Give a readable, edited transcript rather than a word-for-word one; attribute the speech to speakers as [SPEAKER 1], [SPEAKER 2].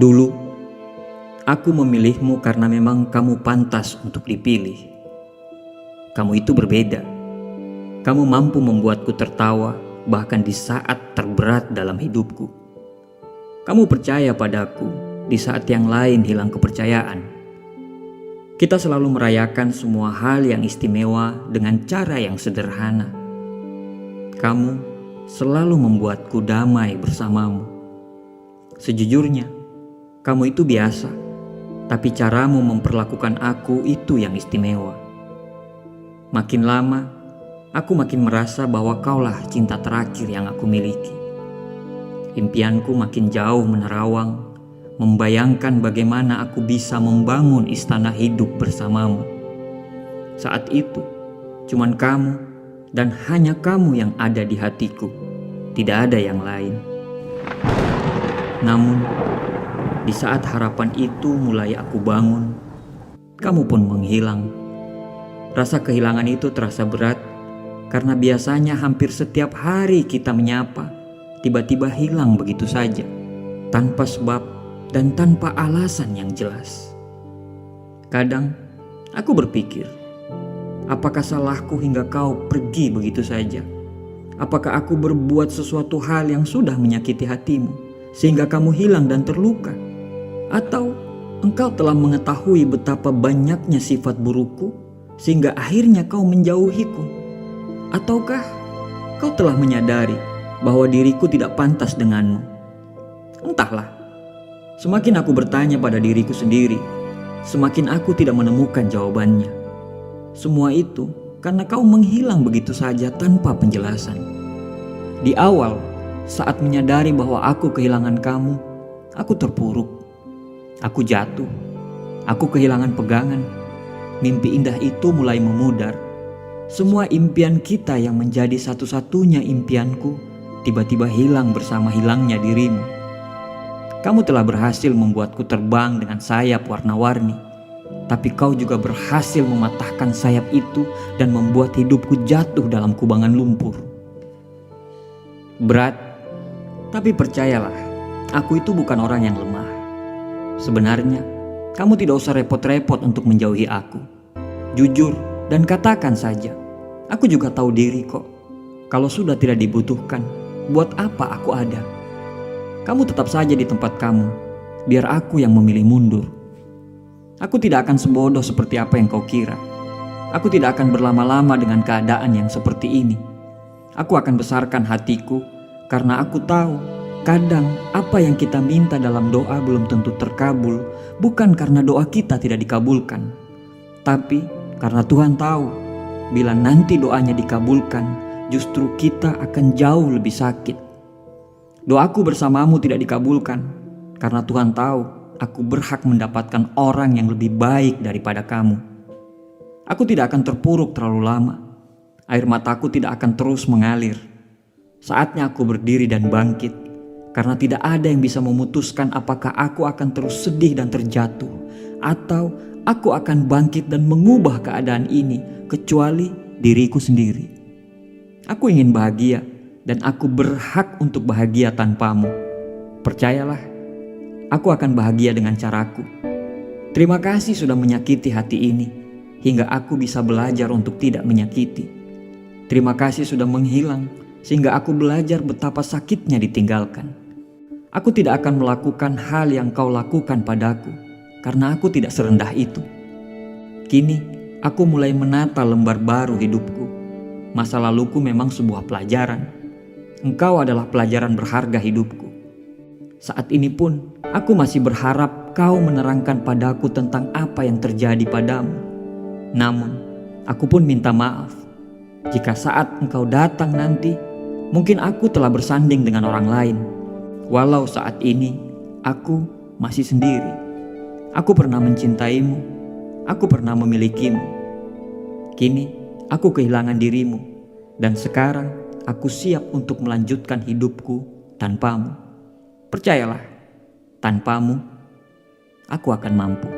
[SPEAKER 1] Dulu, aku memilihmu karena memang kamu pantas untuk dipilih. Kamu itu berbeda. Kamu mampu membuatku tertawa bahkan di saat terberat dalam hidupku. Kamu percaya padaku di saat yang lain hilang kepercayaan. Kita selalu merayakan semua hal yang istimewa dengan cara yang sederhana. Kamu selalu membuatku damai bersamamu. Sejujurnya, kamu itu biasa, tapi caramu memperlakukan aku itu yang istimewa. Makin lama, aku makin merasa bahwa kaulah cinta terakhir yang aku miliki. Impianku makin jauh menerawang, membayangkan bagaimana aku bisa membangun istana hidup bersamamu. Saat itu, cuman kamu dan hanya kamu yang ada di hatiku, tidak ada yang lain. Namun, di saat harapan itu mulai aku bangun, kamu pun menghilang. Rasa kehilangan itu terasa berat, karena biasanya hampir setiap hari kita menyapa, tiba-tiba hilang begitu saja, tanpa sebab dan tanpa alasan yang jelas. Kadang, aku berpikir, apakah salahku hingga kau pergi begitu saja? Apakah aku berbuat sesuatu hal yang sudah menyakiti hatimu, sehingga kamu hilang dan terluka? Atau engkau telah mengetahui betapa banyaknya sifat burukku sehingga akhirnya kau menjauhiku? Ataukah kau telah menyadari bahwa diriku tidak pantas denganmu? Entahlah, semakin aku bertanya pada diriku sendiri, semakin aku tidak menemukan jawabannya. Semua itu karena kau menghilang begitu saja tanpa penjelasan. Di awal, saat menyadari bahwa aku kehilangan kamu, aku terpuruk. Aku jatuh, aku kehilangan pegangan. Mimpi indah itu mulai memudar. Semua impian kita yang menjadi satu-satunya impianku tiba-tiba hilang bersama hilangnya dirimu. Kamu telah berhasil membuatku terbang dengan sayap warna-warni, tapi kau juga berhasil mematahkan sayap itu dan membuat hidupku jatuh dalam kubangan lumpur. Berat, tapi percayalah, aku itu bukan orang yang lemah. Sebenarnya, kamu tidak usah repot-repot untuk menjauhi aku. Jujur dan katakan saja, aku juga tahu diri kok. Kalau sudah tidak dibutuhkan, buat apa aku ada? Kamu tetap saja di tempat kamu, biar aku yang memilih mundur. Aku tidak akan sebodoh seperti apa yang kau kira. Aku tidak akan berlama-lama dengan keadaan yang seperti ini. Aku akan besarkan hatiku, karena aku tahu kadang apa yang kita minta dalam doa belum tentu terkabul, bukan karena doa kita tidak dikabulkan, tapi karena Tuhan tahu bila nanti doanya dikabulkan, justru kita akan jauh lebih sakit. Doaku bersamamu tidak dikabulkan karena Tuhan tahu aku berhak mendapatkan orang yang lebih baik daripada kamu. Aku tidak akan terpuruk terlalu lama. Air mataku tidak akan terus mengalir. Saatnya aku berdiri dan bangkit, karena tidak ada yang bisa memutuskan apakah aku akan terus sedih dan terjatuh, atau aku akan bangkit dan mengubah keadaan ini, kecuali diriku sendiri. Aku ingin bahagia, dan aku berhak untuk bahagia tanpamu. Percayalah, aku akan bahagia dengan caraku. Terima kasih sudah menyakiti hati ini, hingga aku bisa belajar untuk tidak menyakiti. Terima kasih sudah menghilang, sehingga aku belajar betapa sakitnya ditinggalkan. Aku tidak akan melakukan hal yang kau lakukan padaku, karena aku tidak serendah itu. Kini, aku mulai menata lembar baru hidupku. Masa laluku memang sebuah pelajaran. Engkau adalah pelajaran berharga hidupku. Saat ini pun, aku masih berharap kau menerangkan padaku tentang apa yang terjadi padamu. Namun, aku pun minta maaf. Jika saat engkau datang nanti, mungkin aku telah bersanding dengan orang lain. Walau saat ini, aku masih sendiri. Aku pernah mencintaimu, aku pernah memilikimu. Kini, aku kehilangan dirimu, dan sekarang aku siap untuk melanjutkan hidupku tanpamu. Percayalah, tanpamu, aku akan mampu.